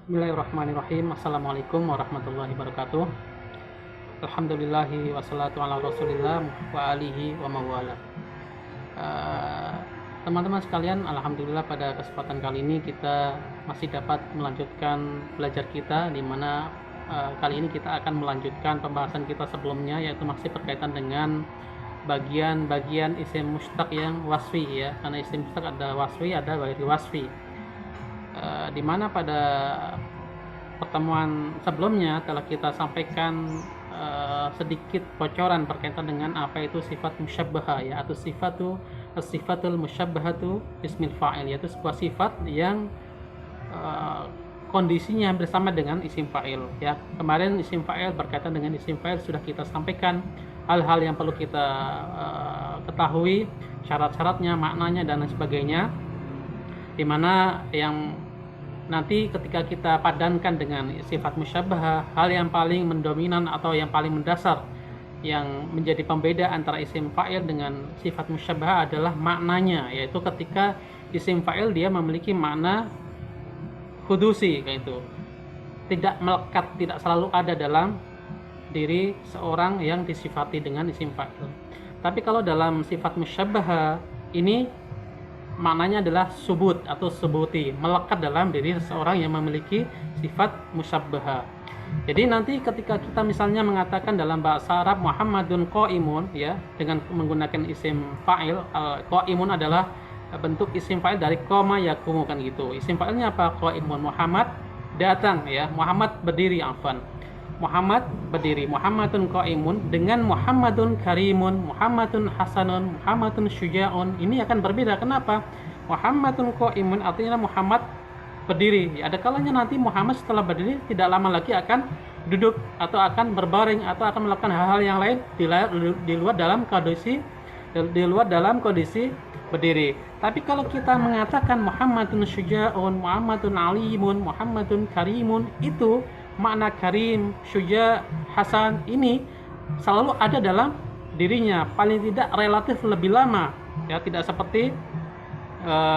Bismillahirrahmanirrahim. Assalamualaikum warahmatullahi wabarakatuh. Alhamdulillahi wassalatu ala rasulillah wa alihi wa mawala. Teman-teman sekalian, alhamdulillah pada kesempatan kali ini kita masih dapat melanjutkan belajar kita, di mana kali ini kita akan melanjutkan pembahasan kita sebelumnya, yaitu masih berkaitan dengan bagian-bagian isim mustaq yang wasfi ya. Karena isim mustaq ada wasfi, ada ghairi wasfi. Di mana pada pertemuan sebelumnya telah kita sampaikan sedikit bocoran berkaitan dengan apa itu sifat musyabbahah ya, atau sifatul musyabbahatu ismil fa'il, yaitu sebuah sifat yang kondisinya bersama dengan isim fa'il ya. Kemarin isim fa'il berkaitan dengan isim fa'il sudah kita sampaikan hal-hal yang perlu kita ketahui, syarat-syaratnya, maknanya dan lain sebagainya, dimana yang nanti ketika kita padankan dengan sifat musyabbahah, hal yang paling mendominan atau yang paling mendasar yang menjadi pembeda antara isim fa'il dengan sifat musyabbahah adalah maknanya, yaitu ketika isim fa'il dia memiliki makna hudusi, kayak itu tidak melekat, tidak selalu ada dalam diri seorang yang disifati dengan isim fa'il. Tapi kalau dalam sifat musyabbahah ini maknanya adalah subut atau subuti, melekat dalam diri seseorang yang memiliki sifat musyabbahah. Jadi nanti ketika kita misalnya mengatakan dalam bahasa Arab Muhammadun qaimun ya, dengan menggunakan isim fa'il, qaimun adalah bentuk isim fa'il dari qama yaqumu, kan gitu. Isim fa'ilnya apa? Qaimun, Muhammad datang ya, Muhammad berdiri, afwan. Muhammad berdiri, Muhammadun qaimun, dengan Muhammadun karimun, Muhammadun hasanun, Muhammadun syuja'un, ini akan berbeda. Kenapa? Muhammadun qaimun artinya Muhammad berdiri. Ada kalanya nanti Muhammad setelah berdiri tidak lama lagi akan duduk atau akan berbaring atau akan melakukan hal-hal yang lain di luar dalam kondisi berdiri. Tapi kalau kita mengatakan Muhammadun syuja'un, Muhammadun alimun, Muhammadun karimun, itu makna karim, syuja, hasan ini selalu ada dalam dirinya, paling tidak relatif lebih lama ya, tidak seperti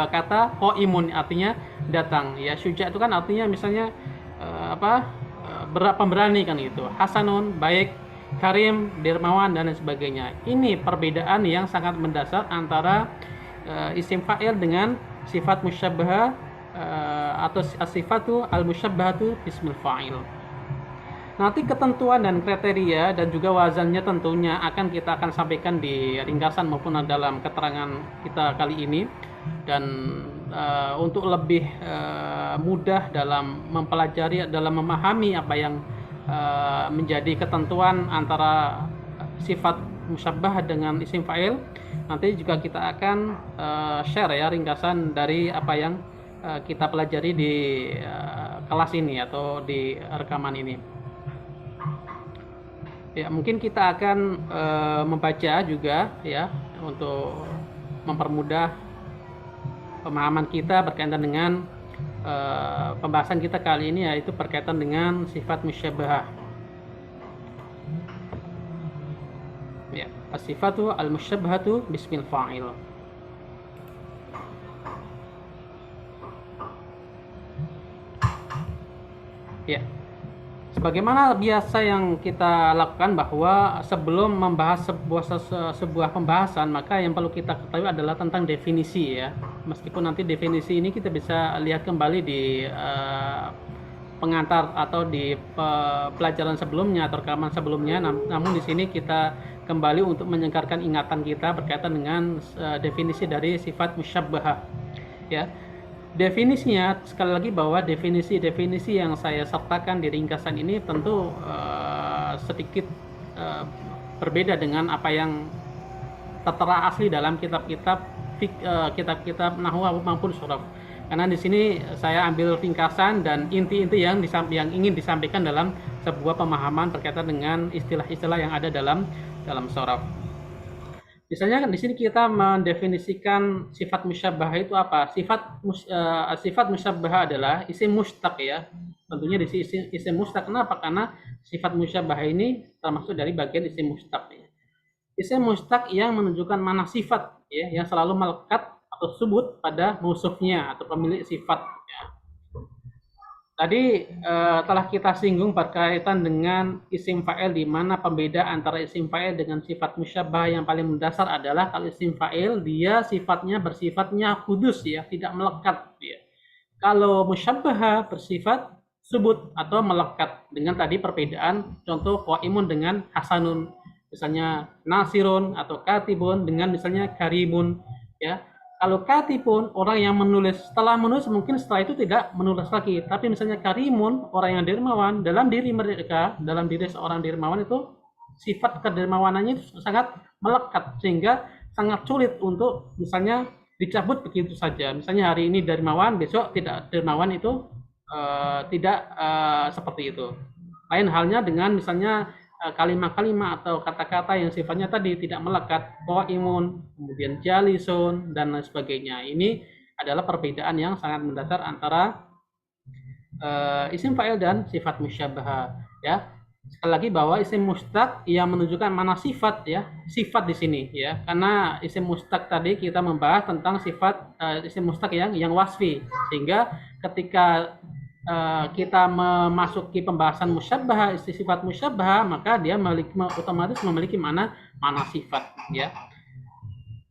kata qaimun artinya datang ya. Syuja itu kan artinya misalnya pemberani, kan gitu. Hasanun baik, karim dermawan dan lain sebagainya. Ini perbedaan yang sangat mendasar antara isim fa'il dengan sifat musyabbahah atau as-sifatu al-musyabbahatu ismil fa'il. Nanti ketentuan dan kriteria dan juga wazannya tentunya kita akan sampaikan di ringkasan maupun dalam keterangan kita kali ini. Dan untuk lebih mudah dalam mempelajari, dalam memahami apa yang menjadi ketentuan antara sifat musyabbah dengan isim fa'il, nanti juga kita akan share ya ringkasan dari apa yang kita pelajari di kelas ini atau di rekaman ini. Ya, mungkin kita akan membaca juga ya untuk mempermudah pemahaman kita berkaitan dengan pembahasan kita kali ini, yaitu berkaitan dengan sifat musyabbahah. Ya, as-sifatu al-musyabbahatu bismil fa'il. Ya, sebagaimana biasa yang kita lakukan, bahwa sebelum membahas sebuah pembahasan, maka yang perlu kita ketahui adalah tentang definisi ya. Meskipun nanti definisi ini kita bisa lihat kembali di pengantar atau di pelajaran sebelumnya atau rekaman sebelumnya, namun di sini kita kembali untuk menyegarkan ingatan kita berkaitan dengan definisi dari sifat musyabbahah ya. Definisinya sekali lagi, bahwa definisi-definisi yang saya sertakan di ringkasan ini tentu sedikit berbeda dengan apa yang tertera asli dalam kitab-kitab nahwu maupun shuraf. Karena di sini saya ambil ringkasan dan inti-inti yang ingin disampaikan dalam sebuah pemahaman berkaitan dengan istilah-istilah yang ada dalam shuraf. Misalnya di sini kita mendefinisikan sifat musyabbahah itu apa? Sifat musyabbahah adalah isim mustaq ya. Tentunya di sini isim mustaq. Kenapa? Karena sifat musyabbahah ini termasuk dari bagian isim mustaq ya. Isim mustaq yang menunjukkan mana sifat ya, yang selalu melekat atau subut pada mausufnya atau pemilik sifat ya. Tadi telah kita singgung berkaitan dengan isim fa'il, di mana pembeda antara isim fa'il dengan sifat musyabbah yang paling mendasar adalah kalau isim fa'il dia sifatnya bersifatnya kudus ya, tidak melekat ya. Kalau musyabbah bersifat subut atau melekat, dengan tadi perbedaan contoh qaimun dengan hasanun, misalnya nasirun atau katibun dengan misalnya karimun ya. Kalau katibun orang yang menulis, setelah menulis mungkin setelah itu tidak menulis lagi, tapi misalnya karimun orang yang dermawan, dalam diri mereka, dalam diri seorang dermawan itu sifat kedermawanannya itu sangat melekat sehingga sangat sulit untuk misalnya dicabut begitu saja. Misalnya hari ini dermawan, besok tidak dermawan, itu tidak seperti itu. Lain halnya dengan misalnya kalimat-kalimat atau kata-kata yang sifatnya tadi tidak melekat, qaimun, kemudian jalisun dan lain sebagainya. Ini adalah perbedaan yang sangat mendasar antara isim fa'il dan sifat musyabbah ya. Sekali lagi bahwa isim mustaq yang menunjukkan mana sifat ya, sifat di sini ya. Karena isim mustaq tadi kita membahas tentang sifat isim mustaq yang wasfi, sehingga ketika kita memasuki pembahasan musyabbah, sifat musyabbah, maka dia otomatis memiliki mana sifat ya.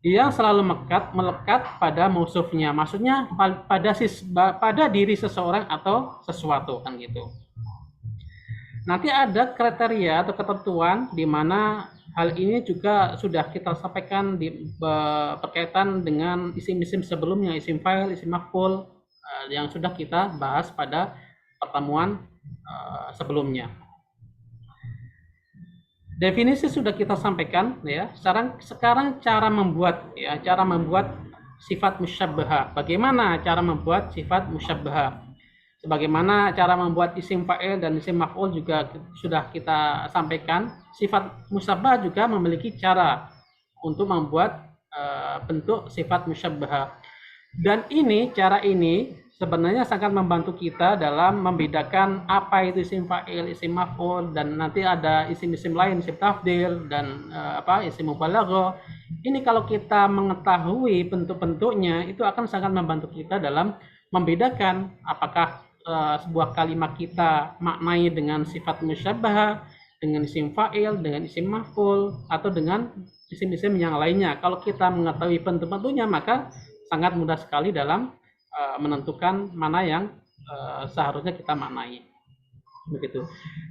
Dia selalu melekat pada mausufnya, maksudnya pada diri seseorang atau sesuatu kan gitu. Nanti ada kriteria atau ketentuan di mana hal ini juga sudah kita sampaikan di berkaitan dengan isim-isim sebelumnya, isim fa'il, isim maf'ul yang sudah kita bahas pada pertemuan sebelumnya. Definisi sudah kita sampaikan ya. Sekarang cara membuat sifat musyabbah. Bagaimana cara membuat sifat musyabbah? Sebagaimana cara membuat isim fa'il dan isim maf'ul juga sudah kita sampaikan. Sifat musyabbah juga memiliki cara untuk membuat bentuk sifat musyabbah. Dan cara ini sebenarnya sangat membantu kita dalam membedakan apa itu isim fa'il, isim maf'ul, dan nanti ada isim-isim lain, isim tafdil dan isim mubalaghah. Ini kalau kita mengetahui bentuk-bentuknya itu akan sangat membantu kita dalam membedakan apakah sebuah kalimat kita maknai dengan sifat musyabbah, dengan isim fa'il, dengan isim maf'ul, atau dengan isim-isim yang lainnya. Kalau kita mengetahui bentuk-bentuknya maka sangat mudah sekali dalam menentukan mana yang seharusnya kita maknai. Begitu.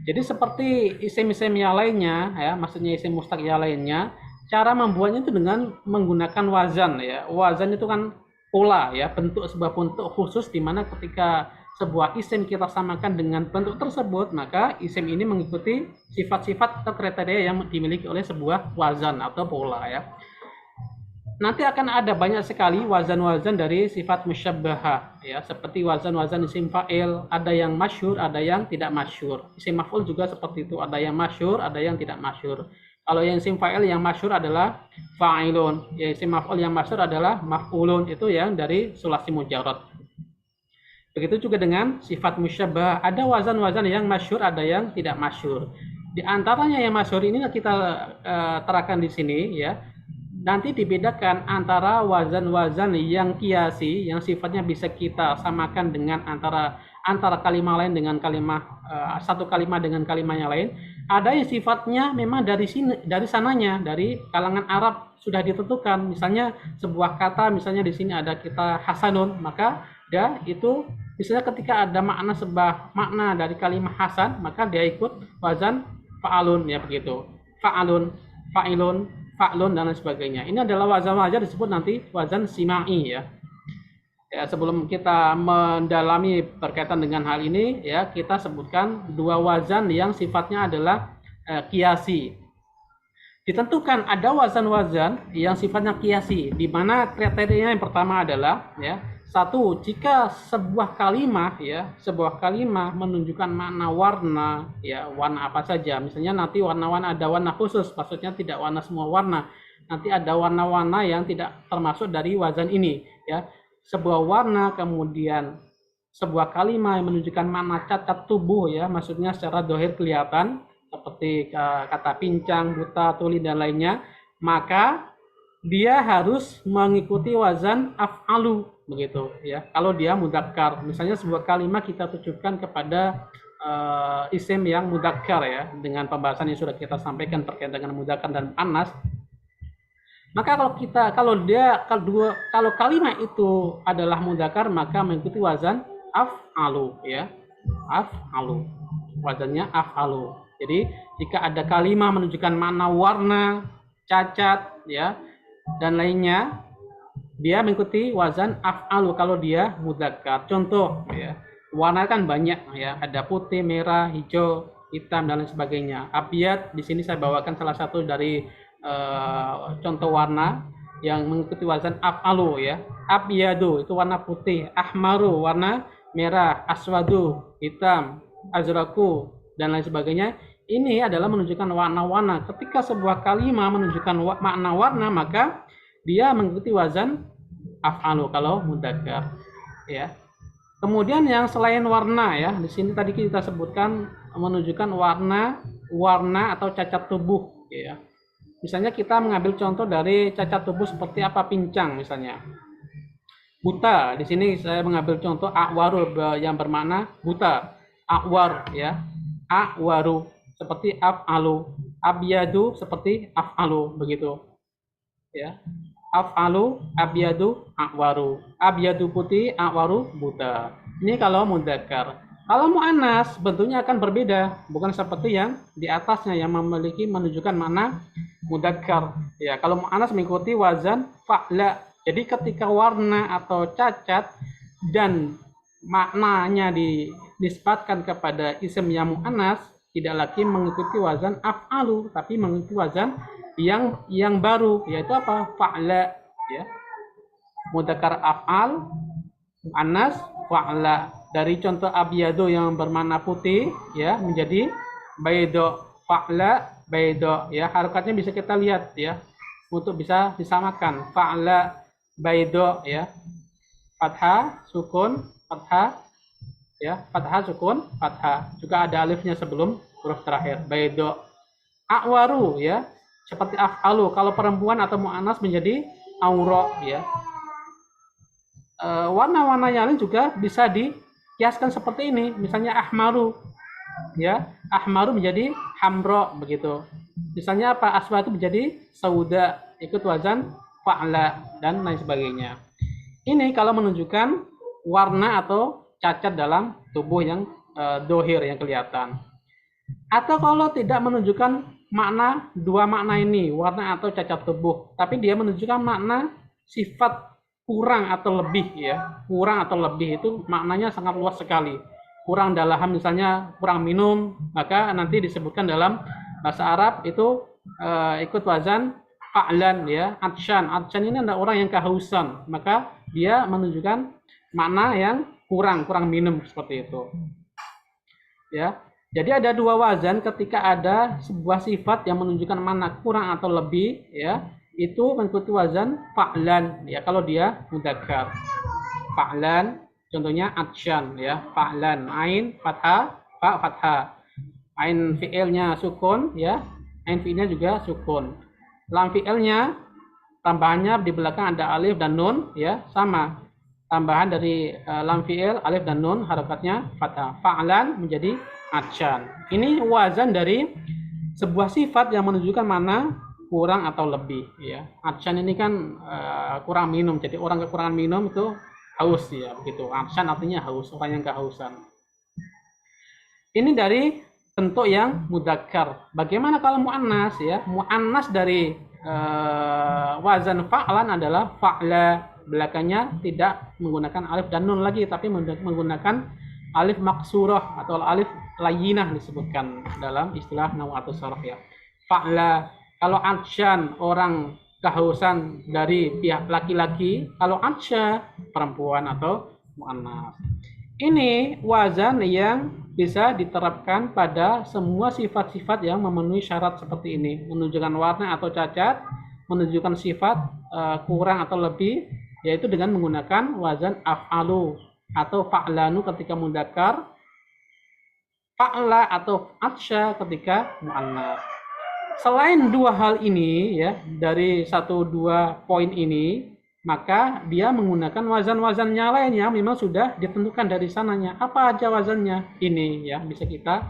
Jadi seperti isim-isim yang lainnya ya, maksudnya isim mustaq yang lainnya, cara membuatnya itu dengan menggunakan wazan ya. Wazan itu kan pola ya, sebuah bentuk khusus di mana ketika sebuah isim kita samakan dengan bentuk tersebut, maka isim ini mengikuti sifat-sifat atau kriteria yang dimiliki oleh sebuah wazan atau pola ya. Nanti akan ada banyak sekali wazan-wazan dari sifat musyabbah ya, seperti wazan-wazan isim fa'il, ada yang masyhur, ada yang tidak masyhur. Isim maf'ul juga seperti itu, ada yang masyhur, ada yang tidak masyhur. Kalau yang isim fa'il yang masyhur adalah fa'ilun, ya isim maf'ul yang masyhur adalah maf'ulun, itu yang dari sulasi mujarrad. Begitu juga dengan sifat musyabbah, ada wazan-wazan yang masyhur, ada yang tidak masyhur. Di antaranya yang masyhur ini kita terangkan di sini ya. Nanti dibedakan antara wazan-wazan yang kiasi, yang sifatnya bisa kita samakan dengan antara kalimat lain dengan kalimat satu kalimat dengan kalimat yang lain. Ada yang sifatnya memang dari sananya, dari kalangan Arab sudah ditentukan. Misalnya sebuah kata, misalnya di sini ada kita hasanun, maka dia itu misalnya ketika ada makna dari kalimat hasan, maka dia ikut wazan fa'alun ya, begitu. Fa'alun, fa'ilun, fa'lun dan lain sebagainya. Ini adalah wazan-wazan disebut nanti wazan sima'i ya. Ya, sebelum kita mendalami berkaitan dengan hal ini ya, kita sebutkan dua wazan yang sifatnya adalah kiasi. Ditentukan ada wazan-wazan yang sifatnya kiasi, di mana kriterianya yang pertama adalah ya, satu, jika sebuah kalimat menunjukkan makna warna ya, warna apa saja, misalnya nanti warna-warna ada warna khusus, maksudnya tidak warna semua warna, nanti ada warna-warna yang tidak termasuk dari wazan ini ya. Sebuah warna, kemudian sebuah kalimat yang menunjukkan makna cacat tubuh ya, maksudnya secara dohir kelihatan seperti kata pincang, buta, tuli dan lainnya, maka dia harus mengikuti wazan af'alu begitu ya. Kalau dia mudzakkar, misalnya sebuah kalimat kita tujukan kepada isim yang mudzakkar ya, dengan pembahasan yang sudah kita sampaikan terkait dengan mudzakkar dan muannas, maka kalau kalimat itu adalah mudzakkar maka mengikuti wazan af'alu ya. Af'alu. Wazannya af'alu. Jadi jika ada kalimat menunjukkan makna warna, cacat ya dan lainnya, dia mengikuti wazan af'alu kalau dia mudzakkar. Contoh ya, warna kan banyak ya, ada putih, merah, hijau, hitam dan lain sebagainya. Abyad di sini saya bawakan salah satu dari contoh warna yang mengikuti wazan af'alu ya. Abyadu itu warna putih, ahmaru warna merah, aswadu hitam, azraku dan lain sebagainya. Ini adalah menunjukkan warna-warna. Ketika sebuah kalimat menunjukkan makna warna, maka dia mengikuti wazan af'alu kalau mudzakkar ya. Kemudian yang selain warna ya, di sini tadi kita sebutkan menunjukkan warna atau cacat tubuh ya. Misalnya kita mengambil contoh dari cacat tubuh seperti apa, pincang misalnya. Buta, di sini saya mengambil contoh akwaru yang bermakna buta. Akwar ya. Akwaru seperti af'alu. Abyadu seperti af'alu begitu. Ya. Af'alu, abyadu, akwaru. Abyadu putih, akwaru buta. Ini kalau mudzakkar. Kalau muannas bentuknya akan berbeda, bukan seperti yang di atasnya yang memiliki menunjukkan makna mudzakkar. Ya, kalau muannas mengikuti wazan fa'la. Jadi ketika warna atau cacat dan maknanya dinisbatkan kepada isim yang muannas, tidak lagi mengikuti wazan af'alu, tapi mengikuti wazan yang baru, yaitu apa? Fa'la ya. Mudzakkar af'al, muannas fa'la. Dari contoh abyadu yang bermakna putih ya menjadi baydo, fa'la baydo ya. Harokatnya bisa kita lihat ya untuk bisa disamakan. Fa'la baydo ya. Fathah sukun fathah ya, fathah sukun fathah. Juga ada alifnya sebelum huruf terakhir. Baydo. Akwaru ya. Seperti af'alu, kalau perempuan atau mu'annas menjadi auro ya. Warna-warna yang lain juga bisa dikiaskan seperti ini, misalnya ahmaru ya, ahmaru menjadi hamro begitu. Misalnya apa, aswad itu menjadi sauda, ikut wazan fa'la dan lain sebagainya. Ini kalau menunjukkan warna atau cacat dalam tubuh yang dohir yang kelihatan. Atau kalau tidak menunjukkan makna, dua makna ini, warna atau cacat tubuh, tapi dia menunjukkan makna sifat kurang atau lebih ya. Kurang atau lebih itu maknanya sangat luas sekali. Kurang dalam misalnya kurang minum, maka nanti disebutkan dalam bahasa Arab itu ikut wazan fa'lan ya. Atsyan. Atsyan ini adalah orang yang kehausan, maka dia menunjukkan makna yang kurang minum seperti itu. Ya. Jadi ada dua wazan ketika ada sebuah sifat yang menunjukkan makna kurang atau lebih ya, itu mengikuti wazan fa'lan ya kalau dia mudzakkar. Fa'lan contohnya atsyan ya, fa'lan, ain fathah, fa fathah. Ain fi'ilnya sukun ya, ain fi'ilnya juga sukun. Lam fi'ilnya tambahannya di belakang ada alif dan nun ya, sama. Tambahan dari lam fi'il, alif dan nun harokatnya fathah. Fa'lan menjadi atsyan. Ini wazan dari sebuah sifat yang menunjukkan mana kurang atau lebih ya. Atsyan ini kan kurang minum, jadi orang kekurangan minum itu haus ya begitu. Atsyan artinya haus, orang yang kehausan. Ini dari bentuk yang mudzakkar. Bagaimana kalau muannas ya? Muannas dari wazan fa'lan adalah fa'la, belakangnya tidak menggunakan alif dan nun lagi, tapi menggunakan alif maksurah atau alif layyinah disebutkan dalam istilah nahwu atau sharaf ya. Fa'la. Kalau atsyan orang kehausan dari pihak laki-laki, kalau atsya perempuan atau muannas. Ini wazan yang bisa diterapkan pada semua sifat-sifat yang memenuhi syarat seperti ini, menunjukkan warna atau cacat, menunjukkan sifat kurang atau lebih, yaitu dengan menggunakan wazan af'alu atau fa'lanu ketika mudzakkar, fa'la atau atsya ketika muannas. Selain dua hal ini ya, dari satu dua poin ini, maka dia menggunakan wazan-wazannya lainnya memang sudah ditentukan dari sananya. Apa aja wazannya? Ini ya bisa kita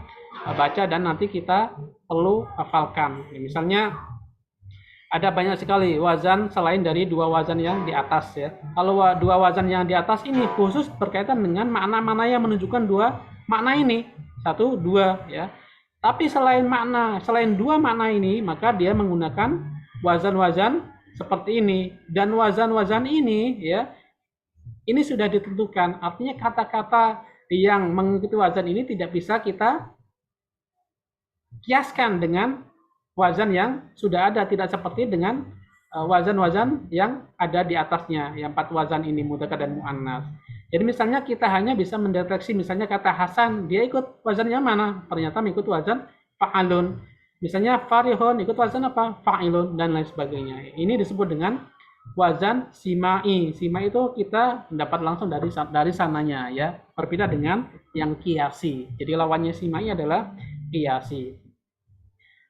baca dan nanti kita perlu hafalkan. Misalnya ada banyak sekali wazan selain dari dua wazan yang di atas ya. Kalau dua wazan yang di atas ini khusus berkaitan dengan makna-makna yang menunjukkan dua makna ini. Satu, dua ya. Tapi selain dua makna ini, maka dia menggunakan wazan-wazan seperti ini. Dan wazan-wazan ini ya, ini sudah ditentukan. Artinya kata-kata yang mengikuti wazan ini tidak bisa kita kiaskan dengan wazan yang sudah ada, tidak seperti dengan wazan-wazan yang ada di atasnya, yang 4 wazan ini, mudzakkar dan muannas. Jadi misalnya kita hanya bisa mendeteksi misalnya kata Hasan, dia ikut wazannya mana? Ternyata mengikut wazan fa'alun. Misalnya Farihun ikut wazan apa? Fa'ilun dan lain sebagainya. Ini disebut dengan wazan simai. Simai itu kita dapat langsung dari sananya ya. Berbeda dengan yang kiasi. Jadi lawannya simai adalah kiasi.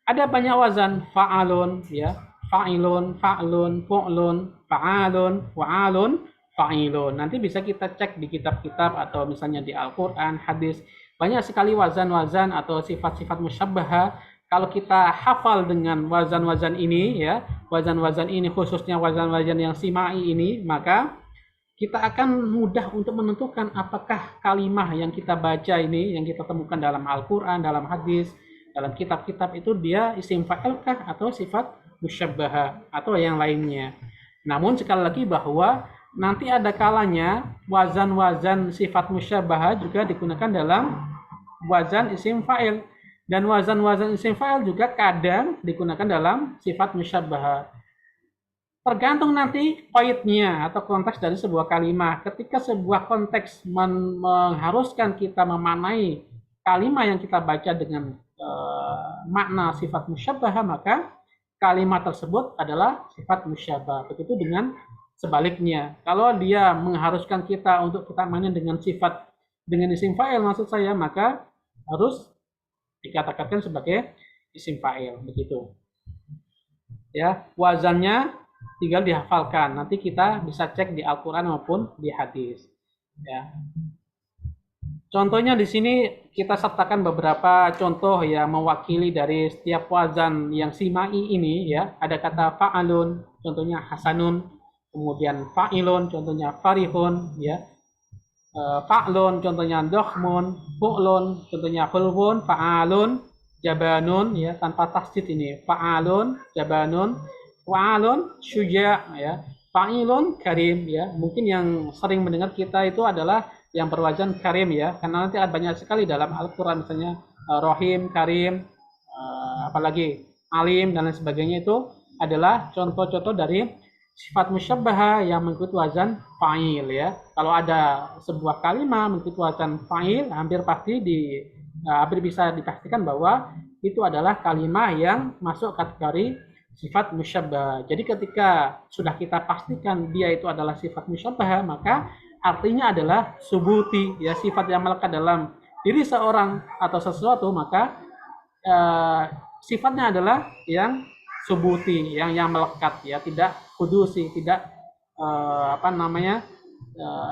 Ada banyak wazan fa'alun ya. Fa'ilun, fa'lun, fu'lun, fa'alun, wa'alun, fa'ilun. Nanti bisa kita cek di kitab-kitab atau misalnya di Al-Quran, hadis. Banyak sekali wazan-wazan atau sifat-sifat musyabbahah. Kalau kita hafal dengan wazan-wazan ini ya, wazan-wazan ini khususnya wazan-wazan yang simai ini, maka kita akan mudah untuk menentukan apakah kalimah yang kita baca ini, yang kita temukan dalam Al-Quran, dalam hadis, dalam kitab-kitab itu dia isim fa'il kah atau sifat musyabbahah atau yang lainnya. Namun sekali lagi bahwa nanti ada kalanya wazan-wazan sifat musyabbahah juga digunakan dalam wazan isim fa'il, dan wazan-wazan isim fa'il juga kadang digunakan dalam sifat musyabbahah. Tergantung nanti qaidnya atau konteks dari sebuah kalimat. Ketika sebuah konteks mengharuskan kita memaknai kalimat yang kita baca dengan makna sifat musyabbahah, maka kalimat tersebut adalah sifat musyabbah. Begitu dengan sebaliknya. Kalau dia mengharuskan kita untuk kita mainin dengan sifat dengan isim fa'il maksud saya, maka harus dikatakan sebagai isim fa'il begitu. Ya, wazannya tinggal dihafalkan. Nanti kita bisa cek di Al-Qur'an maupun di hadis. Ya. Contohnya di sini kita sertakan beberapa contoh yang mewakili dari setiap wazan yang simai ini ya. Ada kata fa'alun, contohnya hasanun, kemudian fa'ilun, contohnya farihun ya. Fa'lun, contohnya dohmun, fu'lun, contohnya hulwun, fa'alun, jabanun ya, tanpa tasdid ini. Fa'alun, jabanun, fa'alun, syuja ya. Fa'ilun, karim ya. Mungkin yang sering mendengar kita itu adalah yang berwazan karim ya, karena nanti ada banyak sekali dalam Al-Quran misalnya rohim, karim, apalagi alim dan lain sebagainya, itu adalah contoh-contoh dari sifat musyabbahah yang mengikuti wazan fa'il ya. Kalau ada sebuah kalimat mengikuti wazan fa'il, hampir bisa dipastikan bahwa itu adalah kalimat yang masuk kategori sifat musyabbahah. Jadi ketika sudah kita pastikan dia itu adalah sifat musyabbahah, maka artinya adalah subuti ya, sifat yang melekat dalam diri seorang atau sesuatu, maka sifatnya adalah yang subuti, yang melekat ya, tidak kudusi, tidak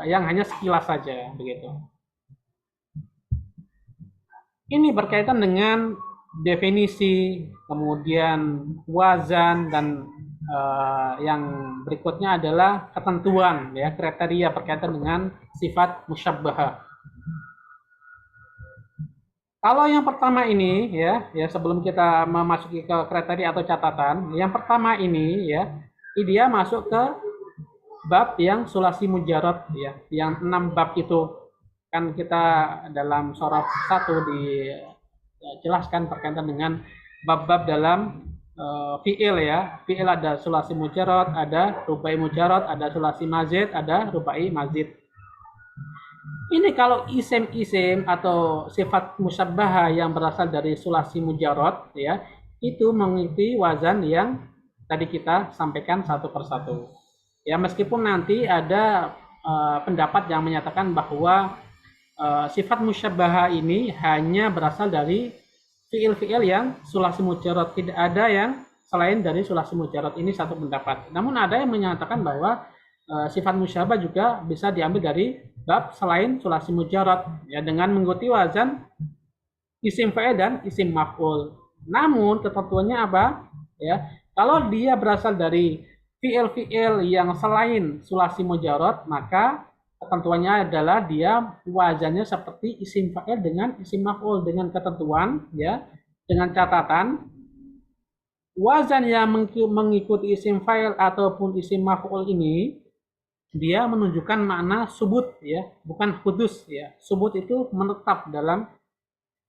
yang hanya sekilas saja begitu. Ini berkaitan dengan definisi, kemudian wazan, dan yang berikutnya adalah ketentuan ya, kriteria berkaitan dengan sifat musyabbahah. Kalau yang pertama ini ya sebelum kita memasuki ke kriteria atau catatan, yang pertama ini ya, dia masuk ke bab yang sulasi mujarrad ya, yang 6 bab itu kan kita dalam surah 1 dijelaskan berkaitan dengan bab-bab dalam fi'il ya. Fi'il ada sulasi mujarrad, ada rubai mujarrad, ada sulasi mazid, ada rubai mazid. Ini kalau isim-isim atau sifat musyabbahah yang berasal dari sulasi mujarrad ya, itu mengikuti wazan yang tadi kita sampaikan satu persatu. Ya, meskipun nanti ada pendapat yang menyatakan bahwa sifat musyabbahah ini hanya berasal dari fiil-fiil yang sulasi mujarrad, tidak ada yang selain dari sulasi mujarrad. Ini satu pendapat. Namun ada yang menyatakan bahwa sifat musyabah juga bisa diambil dari bab selain sulasi mujarrad, ya, dengan mengikuti wazan isim fa'il dan isim maf'ul. Namun ketentuannya apa? Ya, kalau dia berasal dari fiil-fiil yang selain sulasi mujarrad, maka ketentuannya adalah dia wazannya seperti isim fa'il dengan isim maf'ul, dengan ketentuan, ya, dengan catatan wazan yang mengikuti isim fa'il ataupun isim maf'ul ini dia menunjukkan makna subut, ya, bukan hudus, ya. Subut itu menetap dalam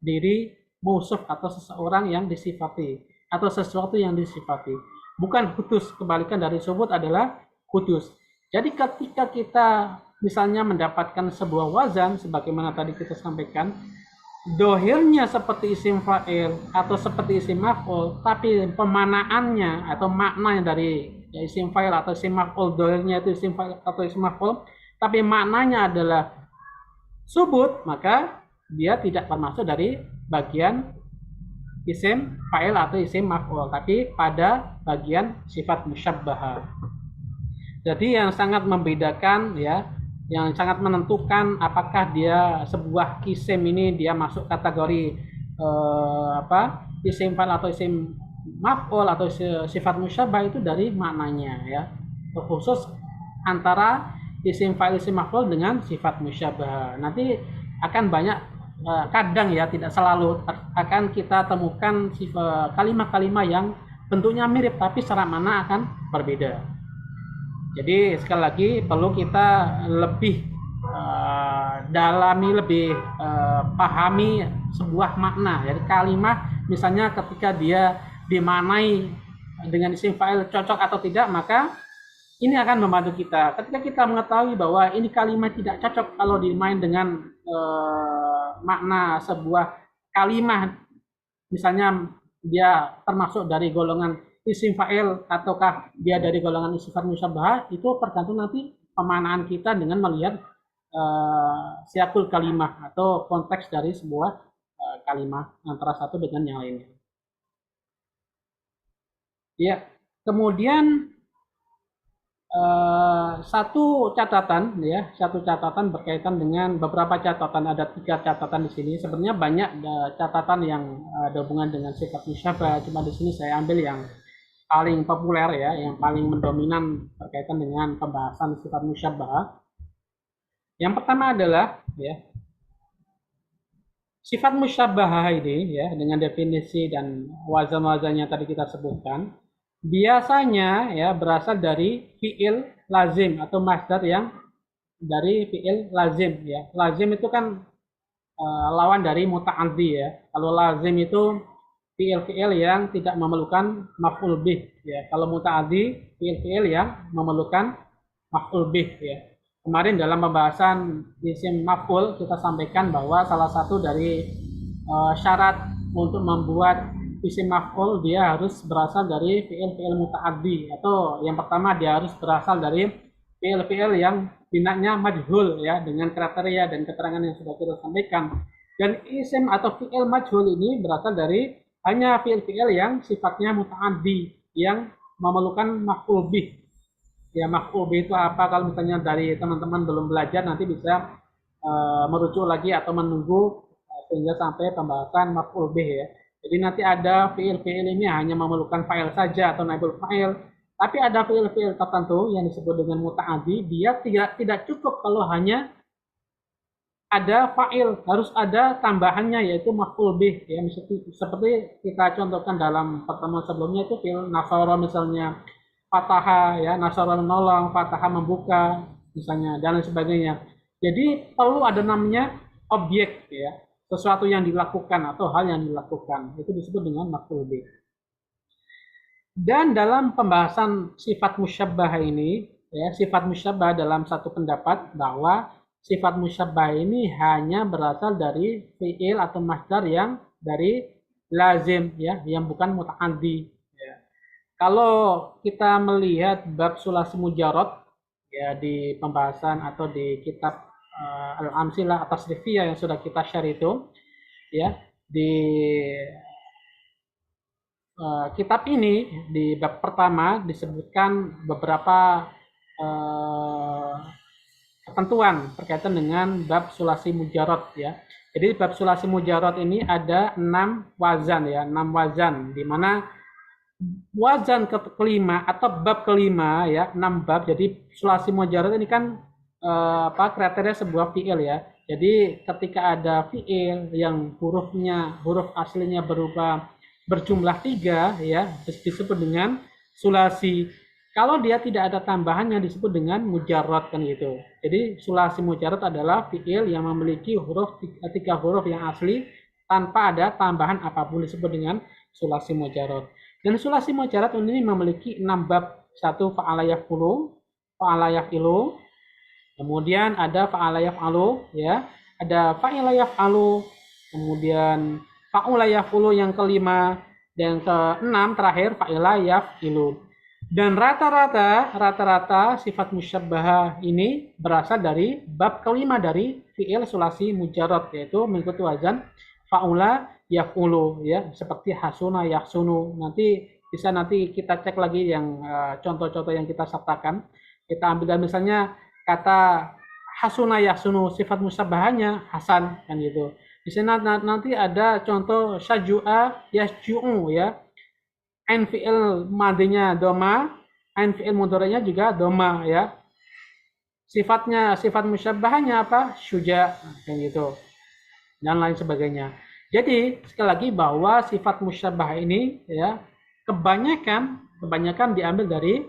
diri mausuf atau seseorang yang disifati atau sesuatu yang disifati, bukan kudus. Kebalikan dari subut adalah kudus. Jadi ketika kita misalnya mendapatkan sebuah wazan sebagaimana tadi kita sampaikan, dohirnya seperti isim fa'il atau seperti isim maf'ul, tapi pemanaannya atau makna dari ya, isim fa'il atau isim maf'ul, dohirnya itu isim fa'il atau isim maf'ul, tapi maknanya adalah subut, maka dia tidak termasuk dari bagian isim fa'il atau isim maf'ul, tapi pada bagian sifat musyabbahah. Jadi yang sangat membedakan, ya, yang sangat menentukan apakah dia sebuah isim ini dia masuk kategori isim fa'il atau isim maf'ul atau sifat musyabbah itu dari maknanya, ya. Khusus antara isim fa'il isim maf'ul dengan sifat musyabbah. Nanti akan banyak kadang, ya, tidak selalu akan kita temukan kalimat-kalimat yang bentuknya mirip tapi secara makna akan berbeda. Jadi sekali lagi perlu kita lebih dalami, lebih pahami sebuah makna. Jadi kalimat misalnya ketika dia dimaknai dengan isim fa'il cocok atau tidak, maka ini akan membantu kita. Ketika kita mengetahui bahwa ini kalimat tidak cocok kalau dimain dengan makna sebuah kalimat, misalnya dia termasuk dari golongan isim fa'il ataukah dia dari golongan sifat musyabbahah, itu tergantung nanti pemanaan kita dengan melihat siakul kalimah atau konteks dari sebuah kalimat antara satu dengan yang lainnya. Ya, kemudian satu catatan berkaitan dengan beberapa catatan, ada 3 catatan di sini. Sebenarnya banyak catatan yang ada hubungan dengan sifat musyabah, cuma di sini saya ambil yang paling populer, ya, yang paling mendominan berkaitan dengan pembahasan sifat musyabah. Yang pertama adalah, ya, sifat musyabah ini, ya, dengan definisi dan wazan-wazannya tadi kita sebutkan, biasanya, ya, berasal dari fiil lazim atau masdar yang dari fiil lazim, ya. Lazim itu kan lawan dari muta'addi, ya. Kalau lazim itu fiil-fiil yang tidak memerlukan maf'ul bih, ya. Kalau muta'addi fiil-fiil yang memerlukan maf'ul bih, ya. Kemarin dalam pembahasan isim maf'ul kita sampaikan bahwa salah satu dari syarat untuk membuat isim maf'ul dia harus berasal dari fiil-fiil muta'addi, atau yang pertama dia harus berasal dari fiil-fiil yang binaknya majhul, ya, dengan kriteria dan keterangan yang sudah kita sampaikan. Dan isim atau fiil majhul ini berasal dari hanya fiil-fiil yang sifatnya muta'addi yang memerlukan maf'ul bih. Ya, maf'ul bih itu apa? Kalau misalnya dari teman-teman belum belajar, nanti bisa merujuk lagi atau menunggu sehingga sampai pembahasan maf'ul bih, ya. Jadi nanti ada fiil-fiil ini hanya memerlukan fa'il saja atau naibul fa'il, tapi ada fiil-fiil tertentu yang disebut dengan muta'addi, dia tidak cukup kalau hanya ada fa'il, harus ada tambahannya yaitu maf'ul bih, ya. Seperti kita contohkan dalam pertemuan sebelumnya itu fiil nasara misalnya, fataha, ya, nasara menolong, fataha membuka misalnya, dan lain sebagainya. Jadi perlu ada namanya objek, ya, sesuatu yang dilakukan atau hal yang dilakukan, itu disebut dengan maf'ul bih. Dan dalam pembahasan sifat musyabbah ini, ya, sifat musyabbah dalam satu pendapat bahwa sifat musyabbah ini hanya berasal dari fiil atau masdar yang dari lazim, ya, yang bukan muta'addi, ya. Kalau kita melihat bab sulasi mujarrad, ya, di pembahasan atau di kitab Al-Amsilah atas Rifiyah yang sudah kita share itu, ya, di kitab ini di bab pertama disebutkan beberapa eh, ketentuan berkaitan dengan bab sulasi mujarot ya. Jadi bab sulasi mujarot ini ada 6 wazan ya, 6 wazan di mana wazan kelima atau bab kelima ya, 6 bab. Jadi sulasi mujarot ini kan kriteria sebuah fiil ya. Jadi ketika ada fiil yang huruf aslinya berupa berjumlah 3 ya, disebut dengan sulasi. Kalau dia tidak ada tambahannya disebut dengan mujarrad kan gitu. Jadi sulasi mujarrad adalah fiil yang memiliki huruf 3 huruf yang asli tanpa ada tambahan apapun disebut dengan sulasi mujarrad. Dan sulasi mujarrad ini memiliki 6 bab. 1 fa'ala yaf'ulu, fa'ala yaf'ilu, kemudian ada fa'ala yaf'alu ya, ada fa'ila yaf'alu, kemudian fa'ula yaf'ulu yang kelima, dan yang keenam terakhir fa'ila yaf'ilu. Dan rata-rata sifat musyabbaha ini berasal dari bab kelima dari fi'il sulasi mujarrad, yaitu mengikuti wazan fa'ula yaf'ulu ya, seperti hasuna yahsunu. Nanti kita cek lagi yang contoh-contoh yang kita sertakan. Kita ambil misalnya kata hasuna yahsunu, sifat musyabbahanya hasan kan gitu. Di sini nanti ada contoh syajua yasju'u ya. Ain fi'il madinya doma, ain fi'il mudhari'nya juga doma ya. Sifat musyabbahanya apa? Syuja kayak gitu. Dan lain sebagainya. Jadi sekali lagi bahwa sifat musyabbah ini ya kebanyakan diambil dari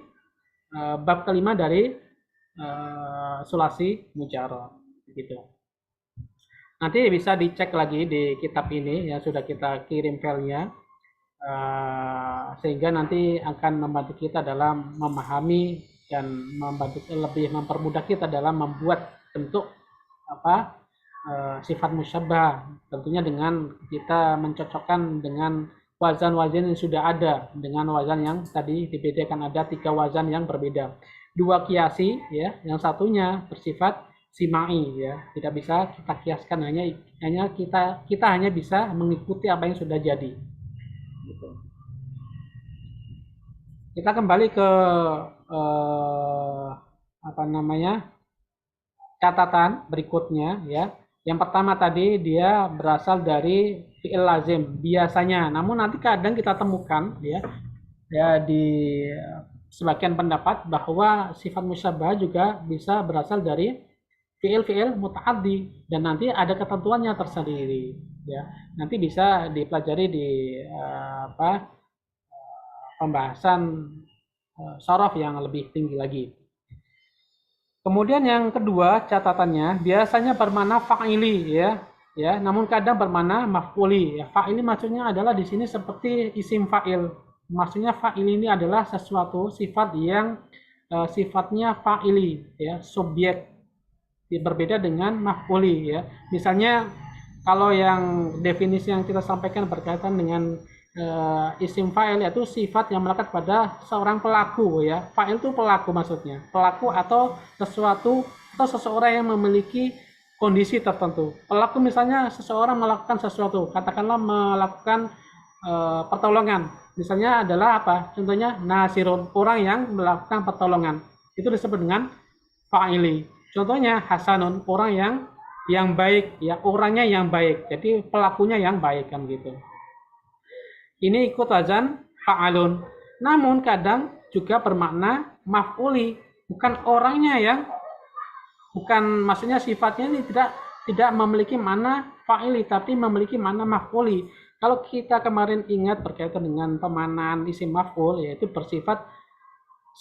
bab kelima dari sulasi mujarrad gitu. Nanti bisa dicek lagi di kitab ini yang sudah kita kirim filenya. Sehingga nanti akan membantu kita dalam memahami dan lebih mempermudah kita dalam membuat bentuk sifat musyabbah, tentunya dengan kita mencocokkan dengan wazan-wazan yang sudah ada dengan wazan yang tadi dibedakan. Ada 3 wazan yang berbeda, 2 kiasi ya, yang satunya bersifat simai ya, tidak bisa kita kiaskan, hanya kita hanya bisa mengikuti apa yang sudah jadi. Kita kembali ke catatan berikutnya ya. Yang pertama tadi dia berasal dari fi'il lazim biasanya, namun nanti kadang kita temukan ya di sebagian pendapat bahwa sifat musyabbah juga bisa berasal dari fi'il muta'addi, dan nanti ada ketentuannya tersendiri ya. Nanti bisa dipelajari di pembahasan sorof yang lebih tinggi lagi. Kemudian yang kedua catatannya biasanya bermakna fa'ili ya, namun kadang bermakna maf'uli ya. Fa'ili maksudnya adalah di sini seperti isim fa'il. Maksudnya fa'ili ini adalah sesuatu sifat yang sifatnya fa'ili ya, subjek, berbeda dengan maf'uli ya. Misalnya kalau yang definisi yang kita sampaikan berkaitan dengan isim fa'il, yaitu sifat yang melekat pada seorang pelaku ya. Fa'il itu pelaku maksudnya, pelaku atau sesuatu atau seseorang yang memiliki kondisi tertentu. Pelaku misalnya seseorang melakukan sesuatu, katakanlah melakukan pertolongan, misalnya adalah apa? Contohnya nasirun, orang yang melakukan pertolongan, itu disebut dengan fa'ili. Contohnya hasanun, orang yang baik ya, orangnya yang baik, jadi pelakunya yang baik kan gitu. Ini ikut wazan fa'alun. Namun kadang juga bermakna maf'uli, bukan orangnya maksudnya sifatnya ini tidak memiliki makna fa'ili, tapi memiliki makna maf'uli. Kalau kita kemarin ingat berkaitan dengan pemanaan isim maf'ul, yaitu bersifat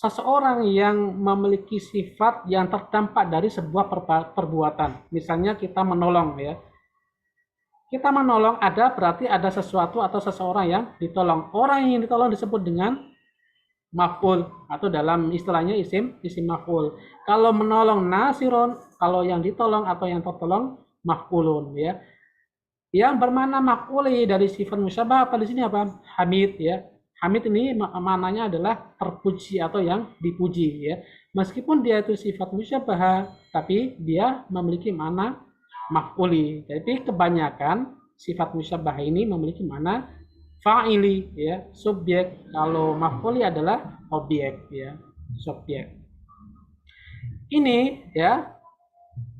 seseorang yang memiliki sifat yang terdampak dari sebuah perbuatan. Misalnya kita menolong ya. Kita menolong berarti ada sesuatu atau seseorang yang ditolong. Orang yang ditolong disebut dengan maf'ul, atau dalam istilahnya isim maf'ul. Kalau menolong nasirun, kalau yang ditolong atau yang tertolong maf'ulun ya. Yang bermakna maf'uli dari sifat musyabbah apa di sini apa? Hamid ya. Hamid ini maknanya adalah terpuji atau yang dipuji ya. Meskipun dia itu sifat musyabbah, tapi dia memiliki makna maf'uli. Jadi kebanyakan sifat musyabbah ini memiliki makna fa'ili ya, subjek. Kalau maf'uli adalah objek ya, subjek. Ini ya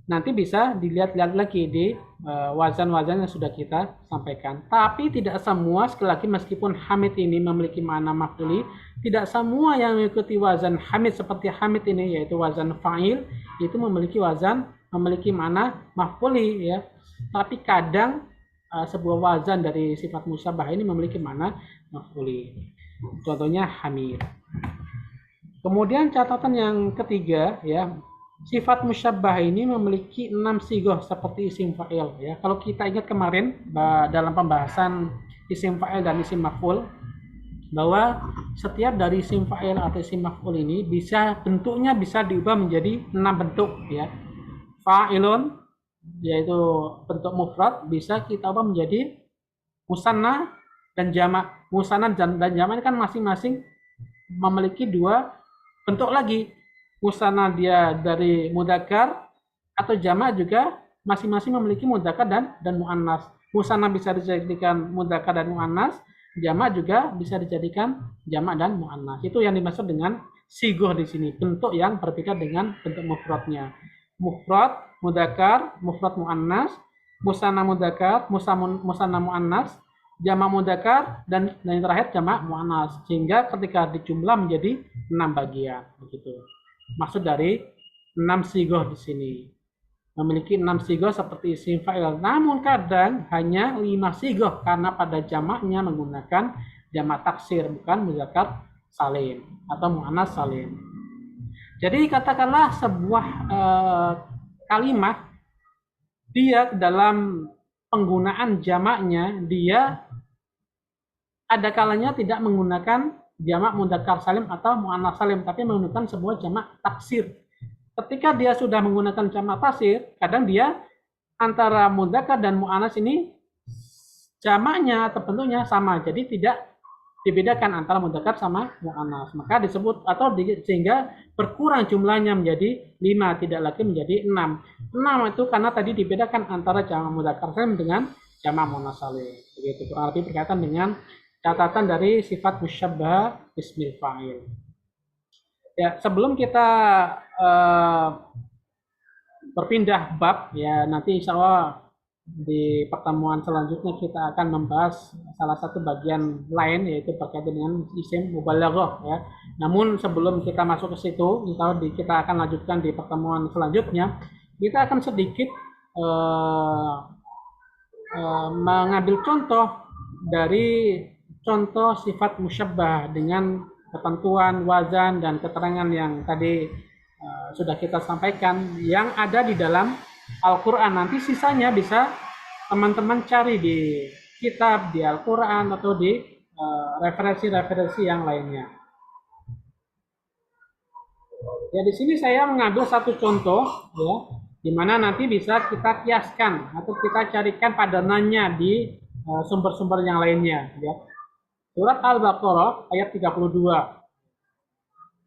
nanti bisa dilihat-lihat lagi di wazan-wazan yang sudah kita sampaikan. Tapi tidak semua, sekali lagi meskipun hamid ini memiliki makna maf'uli, tidak semua yang mengikuti wazan hamid seperti hamid ini, yaitu wazan fa'il, itu memiliki makna maf'uli ya. Tapi kadang sebuah wazan dari sifat musyabah ini memiliki makna maf'uli. Contohnya hamid. Kemudian catatan yang ketiga ya, sifat musyabbah ini memiliki 6 sigoh seperti isim fa'il ya. Kalau kita ingat kemarin dalam pembahasan isim fa'il dan isim maf'ul, bahwa setiap dari isim fa'il atau isim maf'ul ini bentuknya bisa diubah menjadi 6 bentuk ya. Fa'ilun yaitu bentuk mufrad bisa kita ubah menjadi musanna dan jamak. Musanna dan jamak kan masing-masing memiliki 2 bentuk lagi. Musanna dia dari mudzakkar atau jamak juga masing-masing memiliki mudzakkar dan muannas. Musanna bisa dijadikan mudzakkar dan muannas, jamak juga bisa dijadikan jamak dan muannas. Itu yang dimaksud dengan sigoh di sini, bentuk yang berbeda dengan bentuk mufradnya. Mufrad mudzakkar, mufrad muannas, musanna mudzakkar, musanna muannas, jamak mudzakkar dan yang terakhir jamak muannas. Sehingga ketika dijumlah menjadi 6 bagian begitu. Maksud dari 6 sigoh di sini. Memiliki 6 sigoh seperti isim fa'il. Namun kadang hanya 5 sigoh karena pada jamaknya menggunakan jamak taksir, bukan mudzakkar salim atau muannas salim. Jadi katakanlah sebuah kalimat dia dalam penggunaan jamaknya dia ada kalanya tidak menggunakan jamak mudzakkar salim atau muannas salim, tapi menggunakan sebuah jamak taksir. Ketika dia sudah menggunakan jamak taksir, kadang dia antara mudzakkar dan muannas ini jamaknya atau bentuknya sama, jadi tidak dibedakan antara mudzakkar sama muannas. Maka disebut atau sehingga berkurang jumlahnya menjadi 5, tidak lagi menjadi 6. 6 itu karena tadi dibedakan antara jamak mudzakkar salim dengan jamak muannas salim. Begitu kurang lebih berkaitan dengan catatan dari sifat musyabbah ismil fa'il. Ya, sebelum kita berpindah bab ya, nanti insya Allah di pertemuan selanjutnya kita akan membahas salah satu bagian lain yaitu berkaitan dengan isim mubalaghah ya. Namun sebelum kita masuk ke situ, insya Allah kita akan lanjutkan di pertemuan selanjutnya. Kita akan sedikit mengambil contoh dari contoh sifat musyabbah dengan ketentuan wazan dan keterangan yang tadi sudah kita sampaikan yang ada di dalam Al-Quran. Nanti sisanya bisa teman-teman cari di kitab, di Al-Quran atau di referensi-referensi yang lainnya. Ya, di sini saya mengambil satu contoh ya, di mana nanti bisa kita kiaskan atau kita carikan padanannya di sumber-sumber yang lainnya ya. Surat Al-Baqarah ayat 32.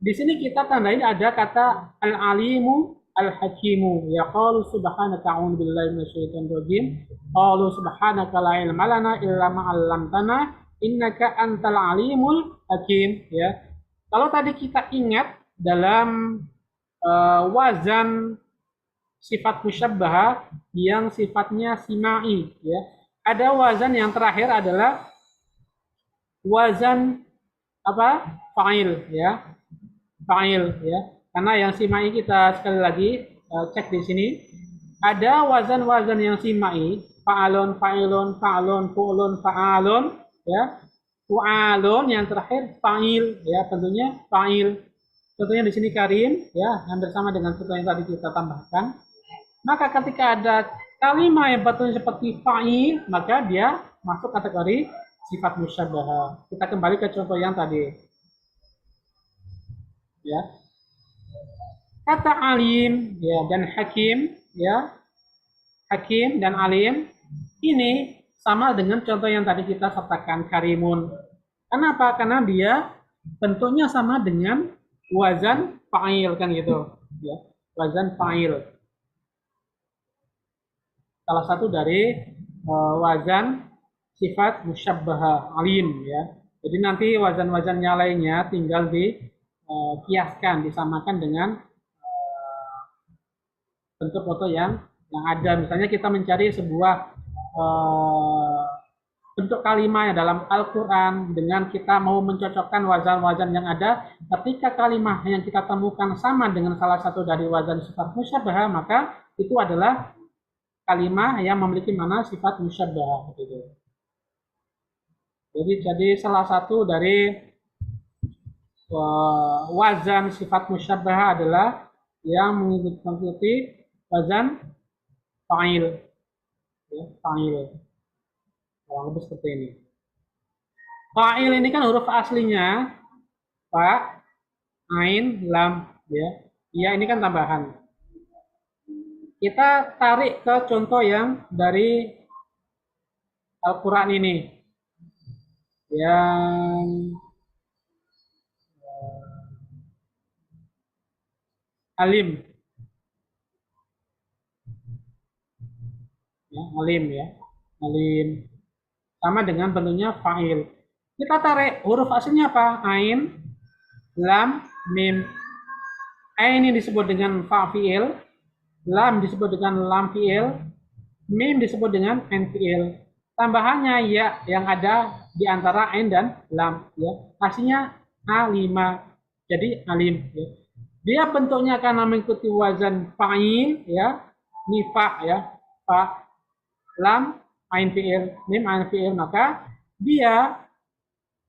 Di sini kita tandain ada kata Al-Alimu Al-Hakimu. Ya qalu subhanaka a'udzu billahi minasyaitonir rajim. Qalu subhanaka la ilma lana illa ma 'allamtana innaka antal alimul hakim ya. Kalau tadi kita ingat dalam wazan sifat musyabbah yang sifatnya simai ya. Ada wazan yang terakhir adalah wazan apa? Fa'il ya. Fa'il ya. Karena yang simai kita sekali lagi cek di sini ada wazan-wazan yang simai, fa'alun, fa'ilun, fa'alun, fu'lun, fa'alun ya. Fu'alun yang terakhir fa'il ya, tentunya fa'il. Contohnya di sini karim ya, hampir sama dengan contoh yang tadi kita tambahkan. Maka ketika ada kalimat yang bentuknya seperti fa'il, maka dia masuk kategori sifat musyabbah. Kita kembali ke contoh yang tadi. Ya. Kata alim ya dan hakim ya. Hakim dan alim ini sama dengan contoh yang tadi kita sertakan karimun. Kenapa? Karena dia bentuknya sama dengan wazan fa'il kan gitu ya. Wazan fa'il. Salah satu dari wazan sifat musyabbaha alim ya. Jadi nanti wazan-wazannya lainnya tinggal dikiaskan, disamakan dengan bentuk foto yang ada. Misalnya kita mencari sebuah bentuk kalimat dalam Al-Quran dengan kita mau mencocokkan wazan-wazan yang ada, ketika kalimat yang kita temukan sama dengan salah satu dari wazan sifat musyabbaha, maka itu adalah kalimat yang memiliki mana sifat musyabbaha gitu. Jadi salah satu dari wazan sifat musyabbaha adalah yang mengikuti wazan fa'il, ya, fa'il. Kurang lebih seperti ini. Fa'il ini kan huruf aslinya fa, ain, lam, ya. Ya ini kan tambahan. Kita tarik ke contoh yang dari Al-Quran ini, yang alim, ya, alim ya, alim. Sama dengan bentuknya fa'il. Kita tarik huruf aslinya apa? Ain, lam, mim. Ain ini disebut dengan fa fi'il, lam disebut dengan lam fi'il, mim disebut dengan ain fi'il. Tambahannya ya yang ada di antara ain dan lam ya. Hasilnya alima. Jadi alim ya. Dia bentuknya karena mengikuti wazan fa'il ya, ini fa ya, fa, lam, ain fi'il, mim ain fi'il, maka dia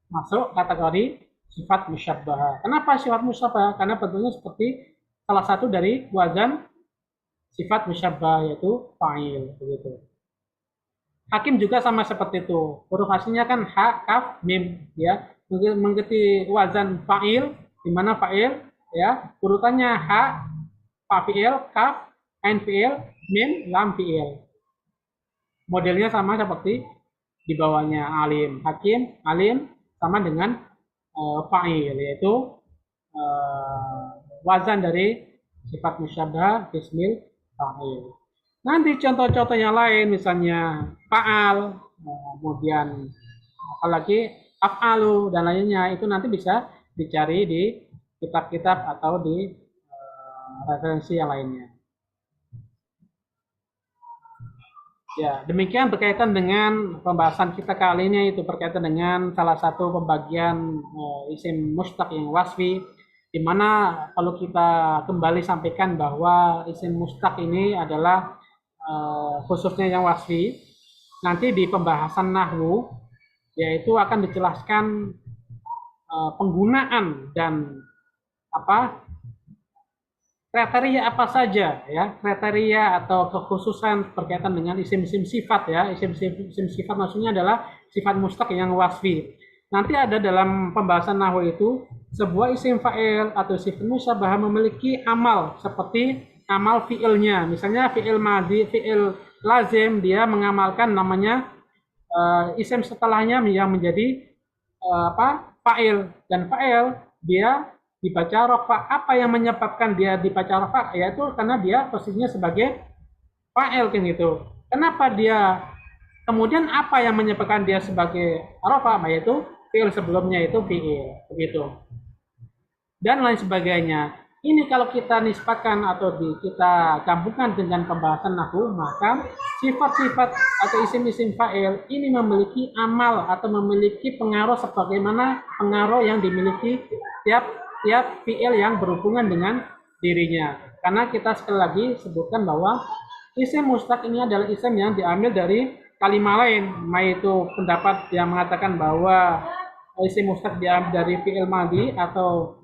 masuk kategori sifat musyabbaha. Kenapa sifat musyabbaha? Karena bentuknya seperti salah satu dari wazan sifat musyabbaha yaitu fa'il begitu. Hakim juga sama seperti itu. Huruf aslinya kan ha, kaf, mim ya. Mengikuti wazan fa'il di mana fa'il ya, urutannya ha, fa fi'il, kaf, ain fi'il, mim, lam fi'il. Modelnya sama seperti di bawahnya alim, hakim, alim sama dengan fa'il yaitu wazan dari sifat musyabbaha bismil fa'il. Nanti contoh-contoh yang lain misalnya fa'al, kemudian apalagi af'alu dan lainnya itu nanti bisa dicari di kitab-kitab atau di referensi yang lainnya. Ya, demikian berkaitan dengan pembahasan kita kali ini, itu berkaitan dengan salah satu pembagian isim mustaq yang wasfi, di mana kalau kita kembali sampaikan bahwa isim mustaq ini adalah khususnya yang wasfi, nanti di pembahasan nahwu yaitu akan dijelaskan penggunaan dan kriteria apa saja ya, kriteria atau kekhususan berkaitan dengan isim-isim sifat ya. Isim sifat maksudnya adalah sifat mustaq yang wasfi. Nanti ada dalam pembahasan nahwu itu sebuah isim fa'il atau sifat musyabbaha memiliki amal seperti amal fi'ilnya. Misalnya fi'il madhi, fi'il lazim dia mengamalkan namanya isim setelahnya yang menjadi fa'il, dan fa'il dia dibaca rafa. Apa yang menyebabkan dia dibaca rafa? Yaitu karena dia posisinya sebagai fa'il kan gitu. Kenapa dia kemudian apa yang menyebabkan dia sebagai rafa? Yaitu fi'il sebelumnya itu fi'il begitu. Dan lain sebagainya. Ini kalau kita nisbatkan atau kita gabungkan dengan pembahasan nahwu, maka sifat-sifat atau isim-isim fa'il ini memiliki amal atau memiliki pengaruh sebagaimana pengaruh yang dimiliki tiap fi'il yang berhubungan dengan dirinya. Karena kita sekali lagi sebutkan bahwa isim mustaq ini adalah isim yang diambil dari kalimat lain, yaitu pendapat yang mengatakan bahwa isim mustaq diambil dari fi'il madhi, atau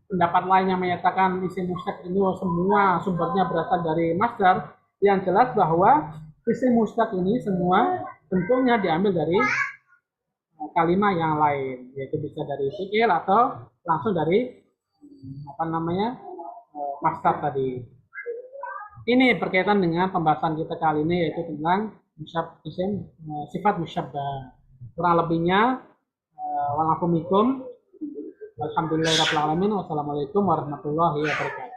pendapat lain yang menyatakan isim mustaq ini semua sumbernya berasal dari masdar. Yang jelas bahwa isim mustaq ini semua bentuknya diambil dari kalimat yang lain, yaitu bisa dari fi'il atau langsung dari masdar tadi. Ini berkaitan dengan pembahasan kita kali ini, yaitu tentang isim sifat musyabbaha. Kurang lebihnya wa'alaikumsalam. Alhamdulillahirabbil alamin. Wassalamualaikum warahmatullahi wabarakatuh.